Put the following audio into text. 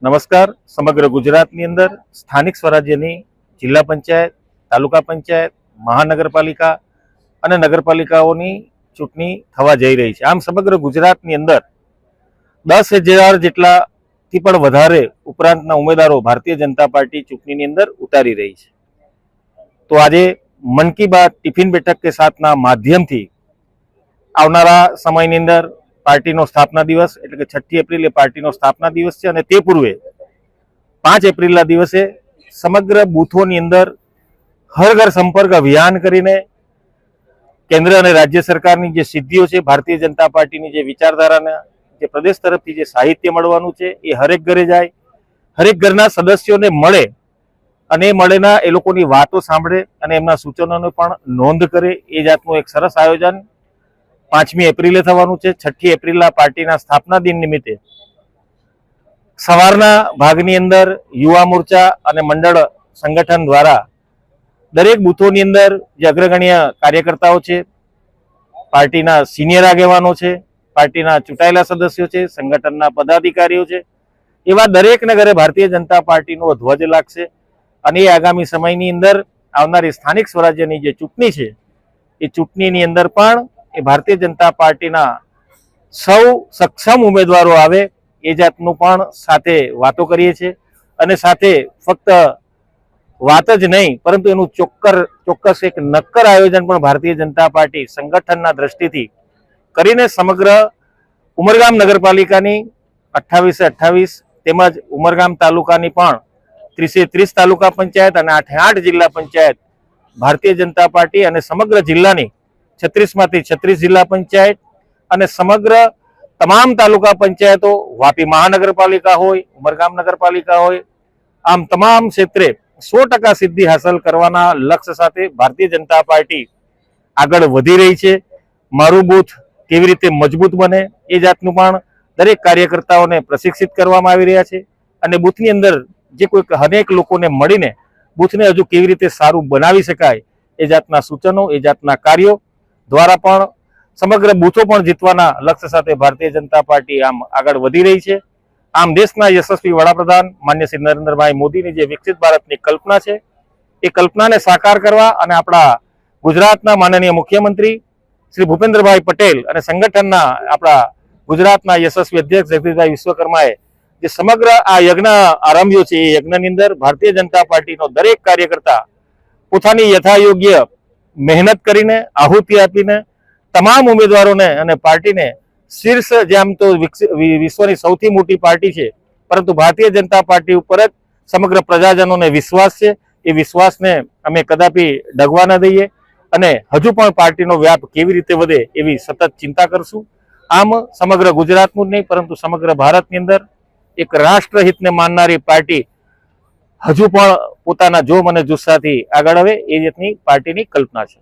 નમસ્કાર. સમગ્ર ગુજરાતની અંદર સ્થાનિક સ્વરાજ્યની જિલ્લા પંચાયત, તાલુકા પંચાયત, મહાનગરપાલિકા અને નગરપાલિકાઓની ચૂંટણી થવા જઈ રહી છે. આમ સમગ્ર ગુજરાતની અંદર 10,000 જેટલાથી પણ વધારે ઉપરાંતના ઉમેદવારો ભારતીય જનતા પાર્ટી ચૂંટણીની અંદર ઉતારી રહી છે. તો આજે મન કી બાત ટિફિન બેઠક કે સાથના માધ્યમથી આવનારા સમયની અંદર પાર્ટીનો સ્થાપના દિવસ એટલે કે 6 એપ્રિલે પાર્ટીનો સ્થાપના દિવસ છે અને તે પૂર્વે 5 એપ્રિલના દિવસે સમગ્ર બૂથોની અંદર હર ઘર સંપર્ક અભિયાન કરીને કેન્દ્ર અને રાજ્ય સરકારની જે સિદ્ધિઓ છે, ભારતીય જનતા પાર્ટીની જે વિચારધારાના જે પ્રદેશ તરફથી જે સાહિત્ય મળવાનું છે એ હરેક ઘરે જાય, હરેક ઘરના સદસ્યોને મળે અને મળેના એ લોકોની વાતો સાંભળે અને એમના સૂચનોને પણ નોંધ કરે. એ જાતનું એક સરસ આયોજન 5મી એપ્રિલે થવાનું છે. 6 એપ્રિલના પાર્ટીના સ્થાપના દિન નિમિત્તે સવારના ભાગની અંદર યુવા મોરચા અને મંડળ સંગઠન દ્વારા દરેક બૂથોની અંદર જે અગ્રગણ્ય કાર્યકર્તાઓ છે, પાર્ટીના સિનિયર આગેવાનો છે, પાર્ટીના ચૂંટાયેલા સદસ્યો છે, સંગઠનના પદાધિકારીઓ છે, એવા દરેકને ઘરે ભારતીય જનતા પાર્ટીનો ધ્વજ લાગશે અને એ આગામી સમયની અંદર આવનારી સ્થાનિક સ્વરાજ્યની જે ચૂંટણી છે એ ચૂંટણીની અંદર પણ એ ભારતીય જનતા પાર્ટીના સૌ સક્ષમ ઉમેદવારો આવે એ જાતનું પણ સાથે વાતો કરીએ છીએ અને સાથે ફક્ત વાત જ નહીં પરંતુ એનું ચોક્કસ એક નક્કર આયોજન પણ ભારતીય જનતા પાર્ટી સંગઠનના દ્રષ્ટિથી કરીને સમગ્ર ઉમરગામ નગરપાલિકાની 28 તેમજ ઉમરગામ તાલુકાની પણ 30 તાલુકા પંચાયત અને 8 જિલ્લા પંચાયત ભારતીય જનતા પાર્ટી અને સમગ્ર જિલ્લાની 36માંથી 36 જિલ્લા પંચાયત અને સમગ્ર તમામ તાલુકા પંચાયતો, વાપી મહાનગરપાલિકા હોય, ઉમરગામ નગરપાલિકા હોય, આમ તમામ ક્ષેત્રે 100% સિદ્ધિ હાંસલ કરવાના લક્ષ્ય સાથે ભારતીય જનતા પાર્ટી આગળ વધી રહી છે. મારું બૂથ કેવી રીતે મજબૂત બને એ જાતનું પણ દરેક કાર્યકર્તાઓને પ્રશિક્ષિત કરવામાં આવી રહ્યા છે અને બૂથની અંદર જે કોઈક અનેક લોકોને મળીને બૂથને હજુ કેવી રીતે સારું બનાવી શકાય એ જાતના સૂચનો, એ જાતના કાર્યો દ્વારા પણ સમગ્ર બૂથો પણ જીતવાના લક્ષ્ય સાથે ભારતીય જનતા પાર્ટી આમ આગળ વધી રહી છે. આમ દેશના યશસ્વી વડાપ્રધાન માન્ય શ્રી નરેન્દ્રભાઈ મોદીની જે વિકસિત ભારતની કલ્પના છે એ કલ્પનાને સાકાર કરવા અને આપણા ગુજરાતના માનનીય મુખ્યમંત્રી શ્રી ભૂપેન્દ્રભાઈ પટેલ અને સંગઠનના આપણા ગુજરાતના યશસ્વી અધ્યક્ષ જગદીશભાઈ વિશ્વકર્માએ જે સમગ્ર આ યજ્ઞ આરંભ્યો છે એ યજ્ઞની અંદર ભારતીય જનતા પાર્ટીનો દરેક કાર્યકર્તા પોતાની યથાયોગ્ય મહેનત કરીને, આહુતિ આપીને તમામ ઉમેદવારોને અને પાર્ટીને શીર્ષ, જેમ તો વિશ્વની સૌથી મોટી પાર્ટી છે પરંતુ ભારતીય જનતા પાર્ટી ઉપર જ સમગ્ર પ્રજાજનોને વિશ્વાસ છે. એ વિશ્વાસને અમે કદાપી ડગવા ન દઈએ અને હજુ પણ પાર્ટીનો વ્યાપ કેવી રીતે વધે એવી સતત ચિંતા કરશું. આમ સમગ્ર ગુજરાતનું જ નહીં પરંતુ સમગ્ર ભારતની અંદર એક રાષ્ટ્રહિતને માનનારી પાર્ટી હજુ પણ પોતાના જોમ અને જુસ્સાથી આગળ આવે એ રીતની પાર્ટીની કલ્પના છે.